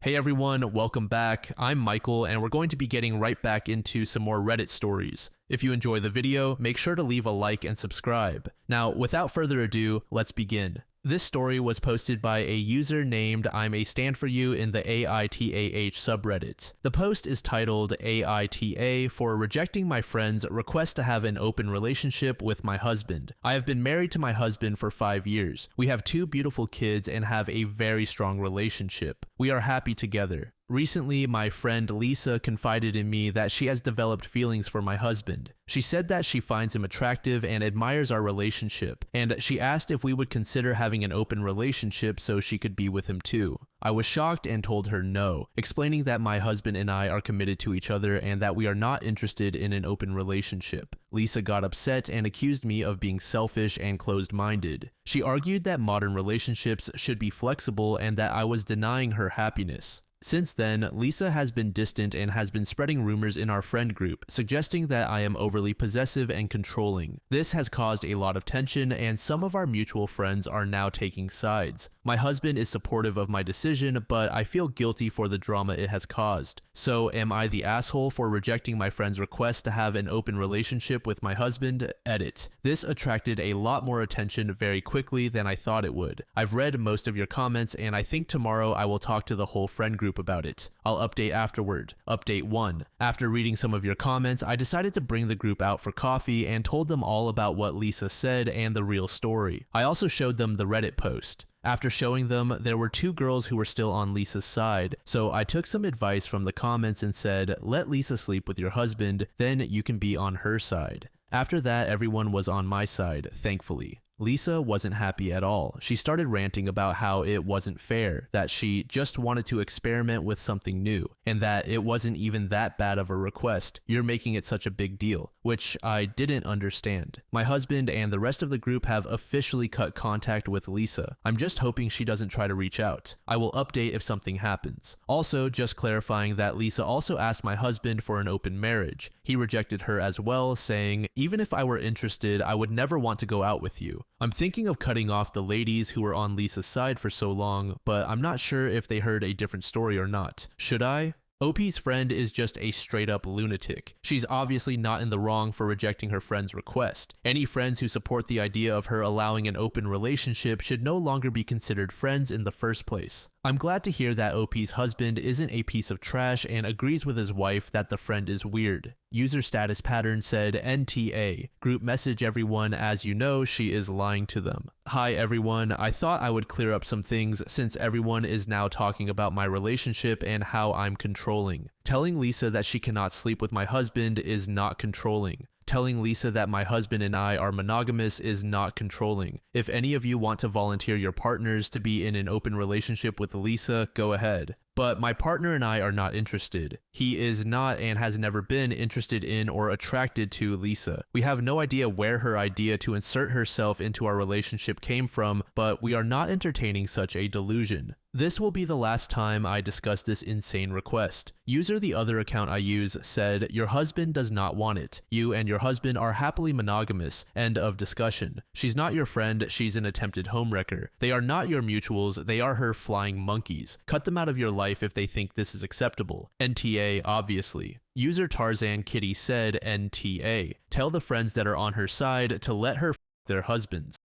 Hey everyone, welcome back. I'm Michael and we're going to be getting right back into some more Reddit stories. If you enjoy the video, make sure to leave a like and subscribe. Now, without further ado, let's begin. This story was posted by a user named I'm a Stand For You in the AITAH subreddit. The post is titled AITAH for rejecting my friend's request to have an open relationship with my husband. I have been married to my husband for 5 years. We have 2 beautiful kids and have a very strong relationship. We are happy together. Recently, my friend Lisa confided in me that she has developed feelings for my husband. She said that she finds him attractive and admires our relationship, and she asked if we would consider having an open relationship so she could be with him too. I was shocked and told her no, explaining that my husband and I are committed to each other and that we are not interested in an open relationship. Lisa got upset and accused me of being selfish and closed-minded. She argued that modern relationships should be flexible and that I was denying her happiness. Since then, Lisa has been distant and has been spreading rumors in our friend group, suggesting that I am overly possessive and controlling. This has caused a lot of tension, and some of our mutual friends are now taking sides. My husband is supportive of my decision, but I feel guilty for the drama it has caused. So, am I the asshole for rejecting my friend's request to have an open relationship with my husband? Edit. This attracted a lot more attention very quickly than I thought it would. I've read most of your comments, and I think tomorrow I will talk to the whole friend group about it. I'll update afterward. Update 1. After reading some of your comments, I decided to bring the group out for coffee and told them all about what Lisa said and the real story. I also showed them the Reddit post. After showing them, there were 2 girls who were still on Lisa's side, so I took some advice from the comments and said, let Lisa sleep with your husband, then you can be on her side. After that, everyone was on my side, thankfully. Lisa wasn't happy at all. She started ranting about how it wasn't fair, that she just wanted to experiment with something new, and that it wasn't even that bad of a request. You're making it such a big deal, which I didn't understand. My husband and the rest of the group have officially cut contact with Lisa. I'm just hoping she doesn't try to reach out. I will update if something happens. Also, just clarifying that Lisa also asked my husband for an open marriage. He rejected her as well, saying, even if I were interested, I would never want to go out with you. I'm thinking of cutting off the ladies who were on Lisa's side for so long, but I'm not sure if they heard a different story or not. Should I? OP's friend is just a straight-up lunatic. She's obviously not in the wrong for rejecting her friend's request. Any friends who support the idea of her allowing an open relationship should no longer be considered friends in the first place. I'm glad to hear that OP's husband isn't a piece of trash and agrees with his wife that the friend is weird. User status pattern said NTA. Group message everyone, as you know, she is lying to them. Hi everyone, I thought I would clear up some things since everyone is now talking about my relationship and how I'm controlling. Telling Lisa that she cannot sleep with my husband is not controlling. Telling Lisa that my husband and I are monogamous is not controlling. If any of you want to volunteer your partners to be in an open relationship with Lisa, go ahead. But my partner and I are not interested. He is not and has never been interested in or attracted to Lisa. We have no idea where her idea to insert herself into our relationship came from, but we are not entertaining such a delusion. This will be the last time I discuss this insane request. User the other account I use said, your husband does not want it. You and your husband are happily monogamous. End of discussion. She's not your friend, she's an attempted homewrecker. They are not your mutuals, they are her flying monkeys. Cut them out of your life if they think this is acceptable. NTA, obviously. User Tarzan Kitty said NTA. Tell the friends that are on her side to let her f their husbands.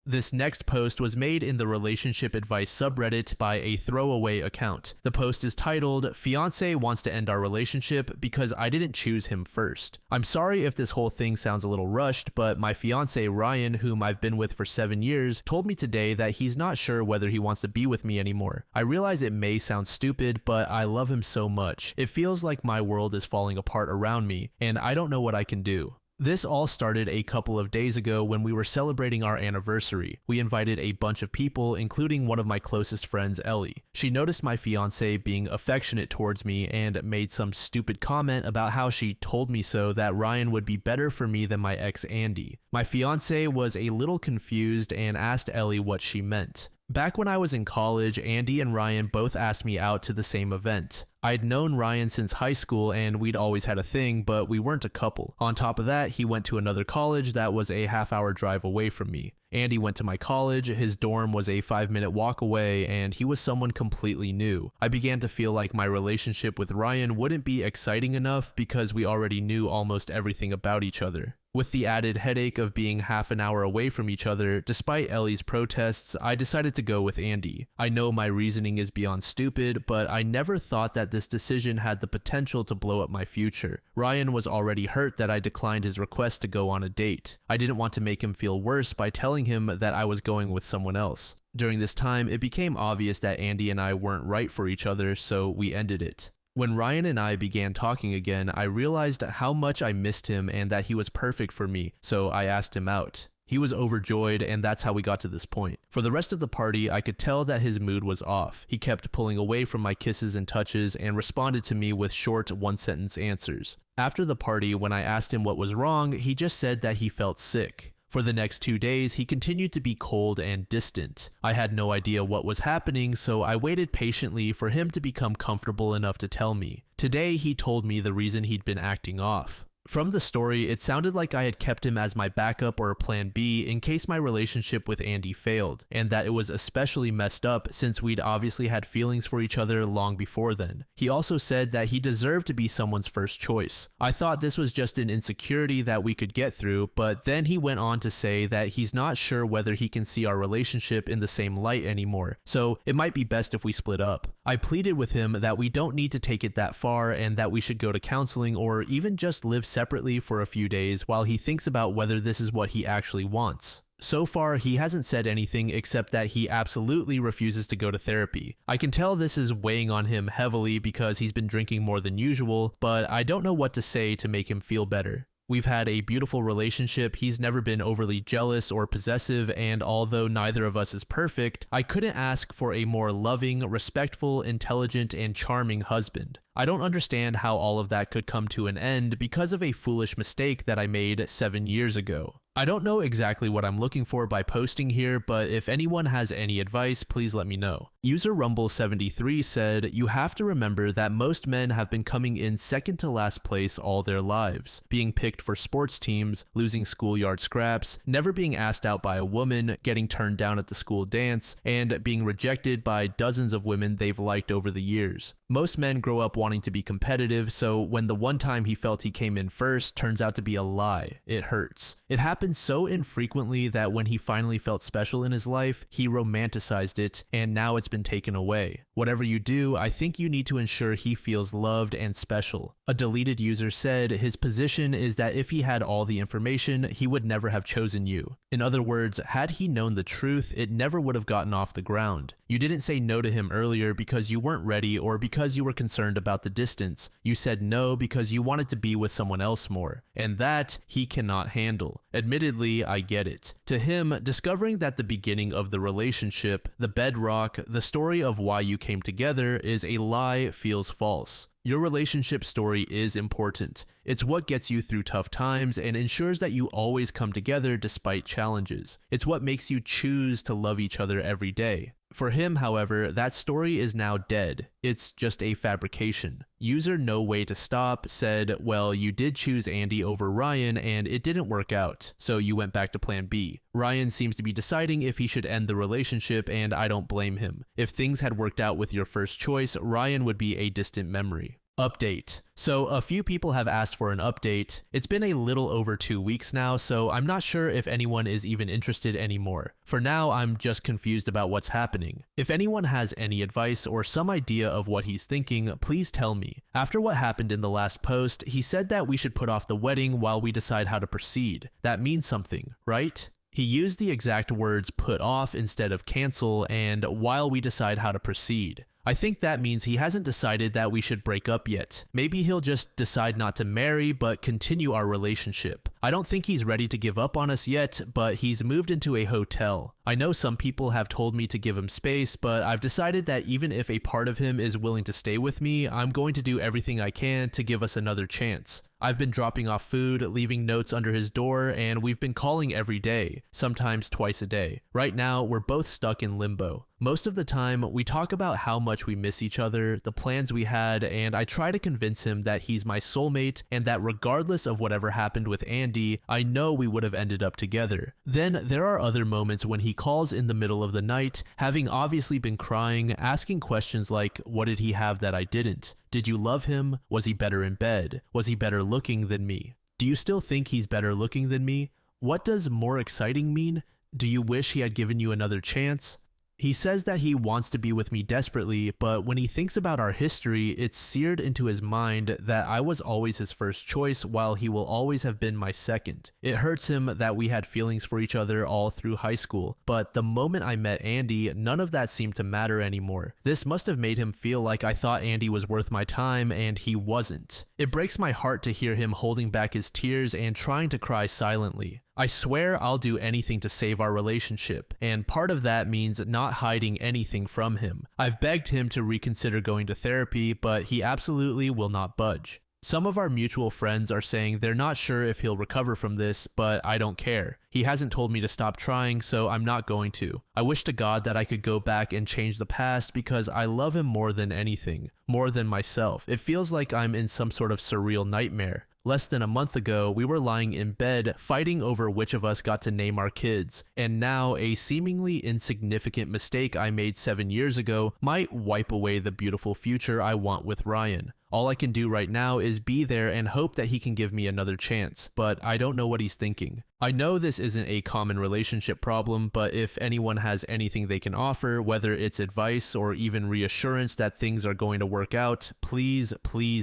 This next post was made in the relationship advice subreddit by a throwaway account. The post is titled, Fiancé wants to end our relationship because I didn't choose him first. I'm sorry if this whole thing sounds a little rushed, but my fiancé Ryan, whom I've been with for 7 years, told me today that he's not sure whether he wants to be with me anymore. I realize it may sound stupid, but I love him so much. It feels like my world is falling apart around me, and I don't know what I can do. This all started a couple of days ago when we were celebrating our anniversary. We invited a bunch of people, including one of my closest friends, Ellie. She noticed my fiancé being affectionate towards me and made some stupid comment about how she told me so that Ryan would be better for me than my ex Andy. My fiancé was a little confused and asked Ellie what she meant. Back when I was in college, Andy and Ryan both asked me out to the same event. I'd known Ryan since high school and we'd always had a thing, but we weren't a couple. On top of that, he went to another college that was a half-hour drive away from me. Andy went to my college, his dorm was a 5-minute walk away, and he was someone completely new. I began to feel like my relationship with Ryan wouldn't be exciting enough because we already knew almost everything about each other. With the added headache of being half an hour away from each other, despite Ellie's protests, I decided to go with Andy. I know my reasoning is beyond stupid, but I never thought that this decision had the potential to blow up my future. Ryan was already hurt that I declined his request to go on a date. I didn't want to make him feel worse by telling him that I was going with someone else. During this time, it became obvious that Andy and I weren't right for each other, so we ended it. When Ryan and I began talking again, I realized how much I missed him and that he was perfect for me, so I asked him out. He was overjoyed, and that's how we got to this point. For the rest of the party, I could tell that his mood was off. He kept pulling away from my kisses and touches and responded to me with short one-sentence answers. After the party, when I asked him what was wrong, he just said that he felt sick. For the next 2 days, he continued to be cold and distant. I had no idea what was happening, so I waited patiently for him to become comfortable enough to tell me. Today, he told me the reason he'd been acting off. From the story, it sounded like I had kept him as my backup or plan B in case my relationship with Andy failed, and that it was especially messed up since we'd obviously had feelings for each other long before then. He also said that he deserved to be someone's first choice. I thought this was just an insecurity that we could get through, but then he went on to say that he's not sure whether he can see our relationship in the same light anymore, so it might be best if we split up. I pleaded with him that we don't need to take it that far and that we should go to counseling or even just live separately for a few days while he thinks about whether this is what he actually wants. So far, he hasn't said anything except that he absolutely refuses to go to therapy. I can tell this is weighing on him heavily because he's been drinking more than usual, but I don't know what to say to make him feel better. We've had a beautiful relationship, he's never been overly jealous or possessive, and although neither of us is perfect, I couldn't ask for a more loving, respectful, intelligent, and charming husband. I don't understand how all of that could come to an end because of a foolish mistake that I made 7 years ago. I don't know exactly what I'm looking for by posting here, but if anyone has any advice, please let me know. User Rumble73 said, "You have to remember that most men have been coming in second to last place all their lives, being picked for sports teams, losing schoolyard scraps, never being asked out by a woman, getting turned down at the school dance, and being rejected by dozens of women they've liked over the years. Most men grow up wanting to be competitive, so when the one time he felt he came in first turns out to be a lie, it hurts. It happens so infrequently that when he finally felt special in his life, he romanticized it, and now it's been taken away. Whatever you do, I think you need to ensure he feels loved and special." A deleted user said his position is that if he had all the information, he would never have chosen you. In other words, had he known the truth, it never would have gotten off the ground. You didn't say no to him earlier because you weren't ready or because you were concerned about the distance. You said no because you wanted to be with someone else more, and that he cannot handle. Admittedly, I get it. To him, discovering that the beginning of the relationship, the bedrock, the story of why you came together is a lie feels false. Your relationship story is important. It's what gets you through tough times and ensures that you always come together despite challenges. It's what makes you choose to love each other every day. For him, however, that story is now dead. It's just a fabrication. User No Way to Stop said, "Well, you did choose Andy over Ryan and it didn't work out, so you went back to plan B. Ryan seems to be deciding if he should end the relationship and I don't blame him. If things had worked out with your first choice, Ryan would be a distant memory." Update. So a few people have asked for an update. It's been a little over 2 weeks now, so I'm not sure if anyone is even interested anymore. For now, I'm just confused about what's happening. If anyone has any advice or some idea of what he's thinking, please tell me. After what happened in the last post, he said that we should put off the wedding while we decide how to proceed. That means something, right? He used the exact words put off instead of cancel and while we decide how to proceed. I think that means he hasn't decided that we should break up yet. Maybe he'll just decide not to marry, but continue our relationship. I don't think he's ready to give up on us yet, but he's moved into a hotel. I know some people have told me to give him space, but I've decided that even if a part of him is willing to stay with me, I'm going to do everything I can to give us another chance. I've been dropping off food, leaving notes under his door, and we've been calling every day, sometimes twice a day. Right now, we're both stuck in limbo. Most of the time, we talk about how much we miss each other, the plans we had, and I try to convince him that he's my soulmate and that regardless of whatever happened with Andy, I know we would have ended up together. Then there are other moments when he calls in the middle of the night, having obviously been crying, asking questions like, what did he have that I didn't? Did you love him? Was he better in bed? Was he better looking than me? Do you still think he's better looking than me? What does more exciting mean? Do you wish he had given you another chance? He says that he wants to be with me desperately, but when he thinks about our history, it's seared into his mind that I was always his first choice while he will always have been my second. It hurts him that we had feelings for each other all through high school, but the moment I met Andy, none of that seemed to matter anymore. This must have made him feel like I thought Andy was worth my time and he wasn't. It breaks my heart to hear him holding back his tears and trying to cry silently. I swear I'll do anything to save our relationship, and part of that means not hiding anything from him. I've begged him to reconsider going to therapy, but he absolutely will not budge. Some of our mutual friends are saying they're not sure if he'll recover from this, but I don't care. He hasn't told me to stop trying, so I'm not going to. I wish to God that I could go back and change the past because I love him more than anything, more than myself. It feels like I'm in some sort of surreal nightmare. Less than a month ago, we were lying in bed fighting over which of us got to name our kids, and now a seemingly insignificant mistake I made 7 years ago might wipe away the beautiful future I want with Ryan. All I can do right now is be there and hope that he can give me another chance, but I don't know what he's thinking. I know this isn't a common relationship problem, but if anyone has anything they can offer, whether it's advice or even reassurance that things are going to work out, please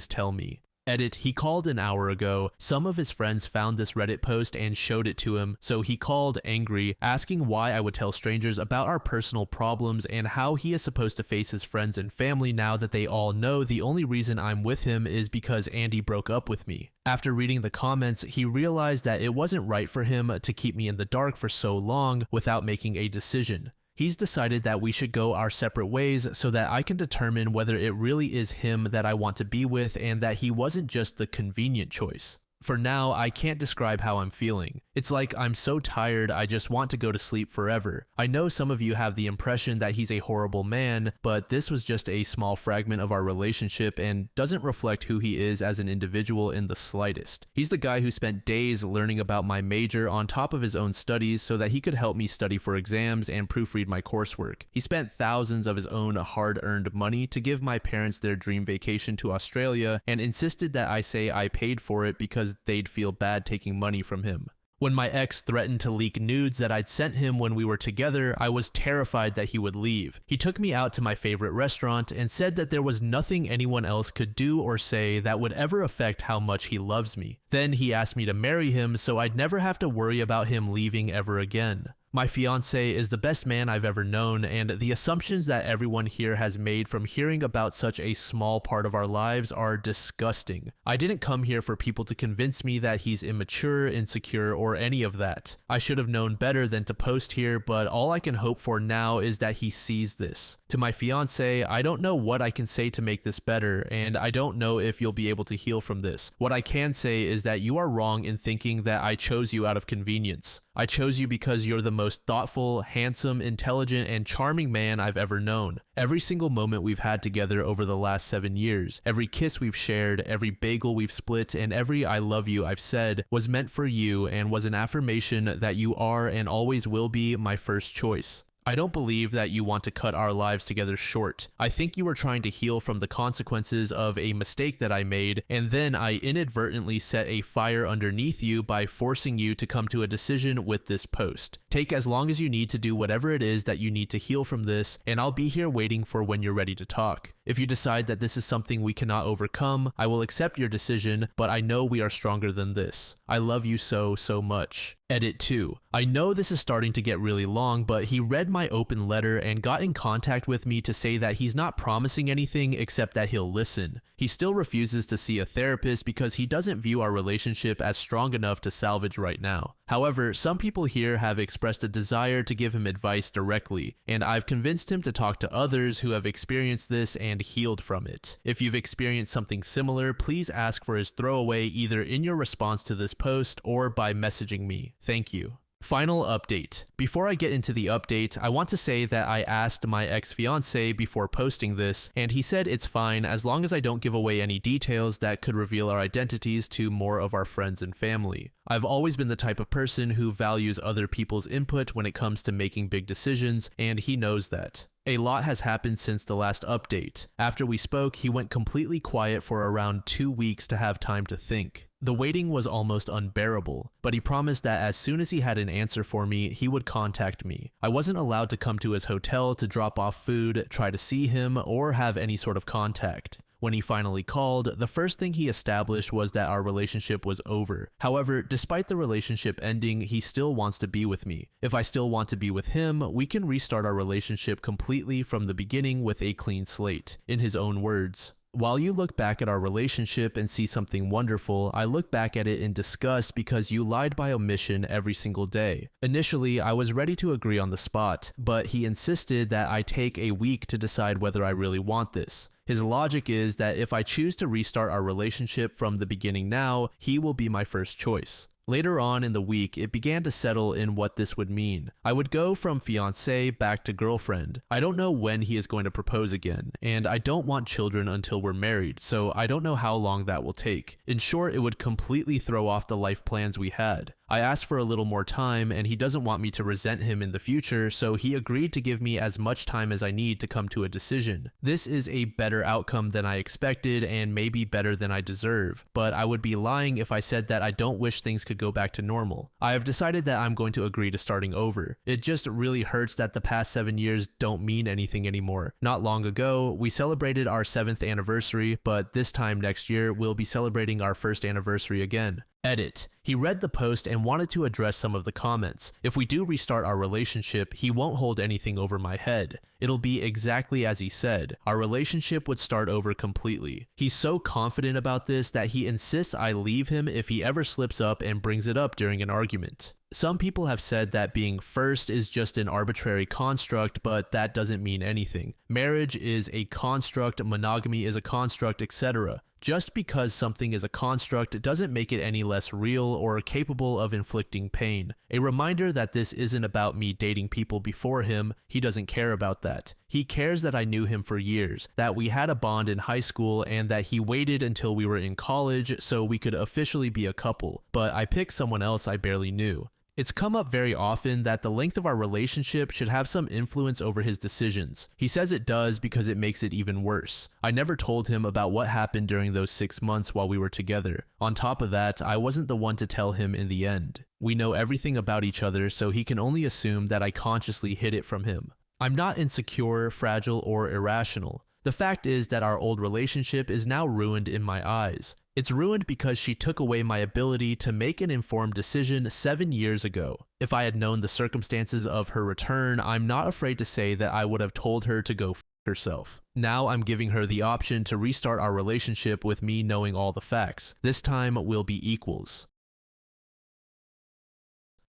tell me. Edit, he called an hour ago. Some of his friends found this Reddit post and showed it to him, so he called angry, asking why I would tell strangers about our personal problems and how he is supposed to face his friends and family now that they all know the only reason I'm with him is because Andy broke up with me. After reading the comments, he realized that it wasn't right for him to keep me in the dark for so long without making a decision. He's decided that we should go our separate ways so that I can determine whether it really is him that I want to be with and that he wasn't just the convenient choice. For now, I can't describe how I'm feeling. It's like I'm so tired I just want to go to sleep forever. I know some of you have the impression that he's a horrible man, but this was just a small fragment of our relationship and doesn't reflect who he is as an individual in the slightest. He's the guy who spent days learning about my major on top of his own studies so that he could help me study for exams and proofread my coursework. He spent thousands of his own hard-earned money to give my parents their dream vacation to Australia and insisted that I say I paid for it because they'd feel bad taking money from him. When my ex threatened to leak nudes that I'd sent him when we were together, I was terrified that he would leave. He took me out to my favorite restaurant and said that there was nothing anyone else could do or say that would ever affect how much he loves me. Then he asked me to marry him so I'd never have to worry about him leaving ever again. My fiancé is the best man I've ever known, and the assumptions that everyone here has made from hearing about such a small part of our lives are disgusting. I didn't come here for people to convince me that he's immature, insecure, or any of that. I should have known better than to post here, but all I can hope for now is that he sees this. To my fiancé, I don't know what I can say to make this better, and I don't know if you'll be able to heal from this. What I can say is that you are wrong in thinking that I chose you out of convenience. I chose you because you're the most thoughtful, handsome, intelligent, and charming man I've ever known. Every single moment we've had together over the last 7 years, every kiss we've shared, every bagel we've split, and every I love you I've said was meant for you and was an affirmation that you are and always will be my first choice. I don't believe that you want to cut our lives together short. I think you were trying to heal from the consequences of a mistake that I made, and then I inadvertently set a fire underneath you by forcing you to come to a decision with this post. Take as long as you need to do whatever it is that you need to heal from this, and I'll be here waiting for when you're ready to talk. If you decide that this is something we cannot overcome, I will accept your decision, but I know we are stronger than this. I love you so much. Edit 2. I know this is starting to get really long, but he read my open letter and got in contact with me to say that he's not promising anything except that he'll listen. He still refuses to see a therapist because he doesn't view our relationship as strong enough to salvage right now. However, some people here have expressed a desire to give him advice directly, and I've convinced him to talk to others who have experienced this and healed from it. If you've experienced something similar, please ask for his throwaway either in your response to this post or by messaging me. Thank you. Final update. Before I get into the update, I want to say that I asked my ex-fiance before posting this, and he said it's fine as long as I don't give away any details that could reveal our identities to more of our friends and family. I've always been the type of person who values other people's input when it comes to making big decisions, and he knows that. A lot has happened since the last update. After we spoke, he went completely quiet for around 2 weeks to have time to think. The waiting was almost unbearable, but he promised that as soon as he had an answer for me, he would contact me. I wasn't allowed to come to his hotel to drop off food, try to see him, or have any sort of contact. When he finally called, the first thing he established was that our relationship was over. However, despite the relationship ending, he still wants to be with me. If I still want to be with him, we can restart our relationship completely from the beginning with a clean slate. In his own words, "While you look back at our relationship and see something wonderful, I look back at it in disgust because you lied by omission every single day. Initially, I was ready to agree on the spot, but he insisted that I take a week to decide whether I really want this. His logic is that if I choose to restart our relationship from the beginning now, he will be my first choice." Later on in the week, it began to settle in what this would mean. I would go from fiance back to girlfriend. I don't know when he is going to propose again, and I don't want children until we're married, so I don't know how long that will take. In short, it would completely throw off the life plans we had. I asked for a little more time, and he doesn't want me to resent him in the future, so he agreed to give me as much time as I need to come to a decision. This is a better outcome than I expected and maybe better than I deserve, but I would be lying if I said that I don't wish things could go back to normal. I have decided that I'm going to agree to starting over. It just really hurts that the past 7 years don't mean anything anymore. Not long ago, we celebrated our 7th anniversary, but this time next year, we'll be celebrating our 1st anniversary again. Edit. He read the post and wanted to address some of the comments. If we do restart our relationship, he won't hold anything over my head. It'll be exactly as he said. Our relationship would start over completely. He's so confident about this that he insists I leave him if he ever slips up and brings it up during an argument. Some people have said that being first is just an arbitrary construct, but that doesn't mean anything. Marriage is a construct, monogamy is a construct, etc. Just because something is a construct doesn't make it any less real or capable of inflicting pain. A reminder that this isn't about me dating people before him. He doesn't care about that. He cares that I knew him for years, that we had a bond in high school, and that he waited until we were in college so we could officially be a couple, but I picked someone else I barely knew. It's come up very often that the length of our relationship should have some influence over his decisions. He says it does because it makes it even worse. I never told him about what happened during those 6 months while we were together. On top of that, I wasn't the one to tell him in the end. We know everything about each other, so he can only assume that I consciously hid it from him. I'm not insecure, fragile, or irrational. The fact is that our old relationship is now ruined in my eyes. It's ruined because she took away my ability to make an informed decision 7 years ago. If I had known the circumstances of her return, I'm not afraid to say that I would have told her to go f herself. Now I'm giving her the option to restart our relationship with me knowing all the facts. This time we'll be equals.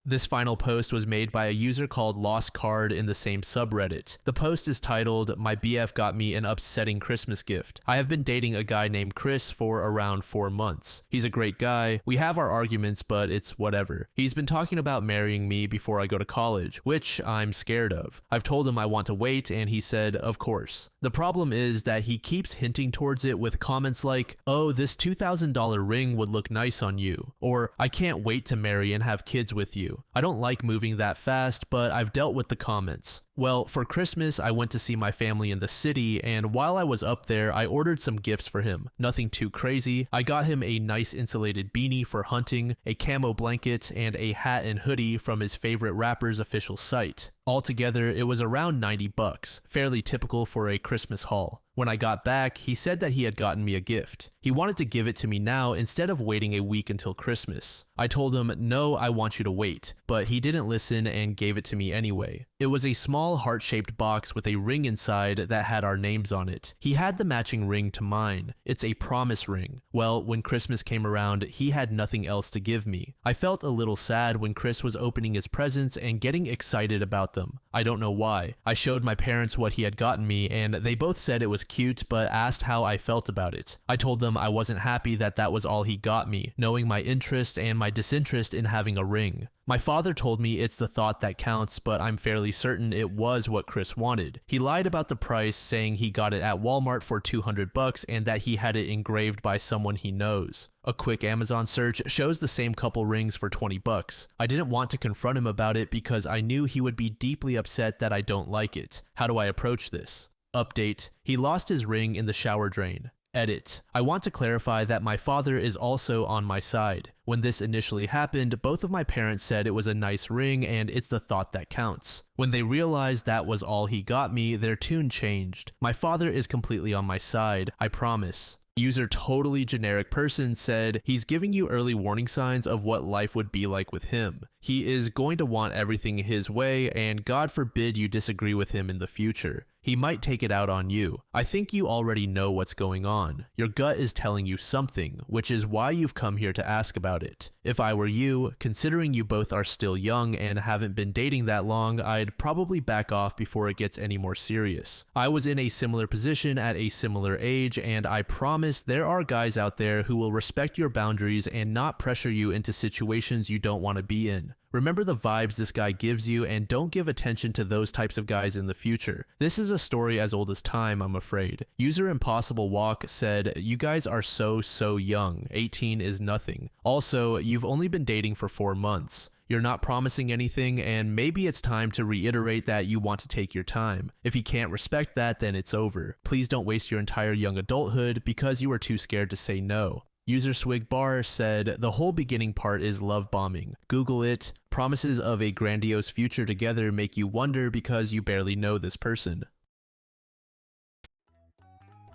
This final post was made by a user called Lost Card in the same subreddit. The post is titled, "My BF got me an upsetting Christmas gift. I have been dating a guy named Chris for around 4 months. He's a great guy. We have our arguments, but it's whatever. He's been talking about marrying me before I go to college, which I'm scared of. I've told him I want to wait, and he said, of course. The problem is that he keeps hinting towards it with comments like, oh, this $2,000 ring would look nice on you, or I can't wait to marry and have kids with you. I don't like moving that fast, but I've dealt with the comments. Well, for Christmas, I went to see my family in the city, and while I was up there, I ordered some gifts for him. Nothing too crazy. I got him a nice insulated beanie for hunting, a camo blanket, and a hat and hoodie from his favorite rapper's official site. Altogether, it was around $90, fairly typical for a Christmas haul. When I got back, he said that he had gotten me a gift. He wanted to give it to me now instead of waiting a week until Christmas. I told him, no, I want you to wait, but he didn't listen and gave it to me anyway. It was a small heart-shaped box with a ring inside that had our names on it. He had the matching ring to mine. It's a promise ring. Well, when Christmas came around, he had nothing else to give me. I felt a little sad when Chris was opening his presents and getting excited about them. I don't know why. I showed my parents what he had gotten me, and they both said it was cute, but asked how I felt about it. I told them I wasn't happy that that was all he got me, knowing my interest and my disinterest in having a ring. My father told me it's the thought that counts, but I'm fairly certain it was what Chris wanted. He lied about the price, saying he got it at Walmart for $200 and that he had it engraved by someone he knows. A quick Amazon search shows the same couple rings for $20. I didn't want to confront him about it because I knew he would be deeply upset that I don't like it. How do I approach this? Update: he lost his ring in the shower drain. Edit: I want to clarify that my father is also on my side. When this initially happened, both of my parents said it was a nice ring and it's the thought that counts. When they realized that was all he got me, their tune changed. My father is completely on my side, I promise. User totally generic person said he's giving you early warning signs of what life would be like with him. He is going to want everything his way, and God forbid you disagree with him in the future. He might take it out on you. I think you already know what's going on. Your gut is telling you something, which is why you've come here to ask about it. If I were you, considering you both are still young and haven't been dating that long, I'd probably back off before it gets any more serious. I was in a similar position at a similar age, and I promise there are guys out there who will respect your boundaries and not pressure you into situations you don't want to be in. Remember the vibes this guy gives you and don't give attention to those types of guys in the future. This is a story as old as time, I'm afraid. User Impossible Walk said, you guys are so young. 18 is nothing. Also, you've only been dating for 4 months. You're not promising anything, and maybe it's time to reiterate that you want to take your time. If he can't respect that, then it's over. Please don't waste your entire young adulthood because you were too scared to say no. User Swig Bar said, the whole beginning part is love bombing. Google it. Promises of a grandiose future together make you wonder because you barely know this person.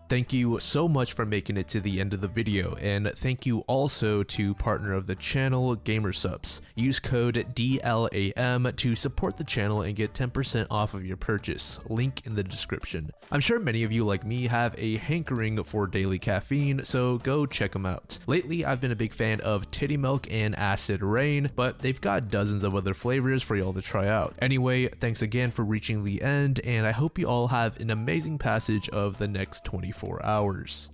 Thank you so much for making it to the end of the video, and thank you also to partner of the channel, Gamersupps. Use code DLAM to support the channel and get 10% off of your purchase, link in the description. I'm sure many of you like me have a hankering for daily caffeine, so go check them out. Lately, I've been a big fan of Titty Milk and Acid Rain, but they've got dozens of other flavors for y'all to try out. Anyway, thanks again for reaching the end, and I hope you all have an amazing passage of the next 24 hours.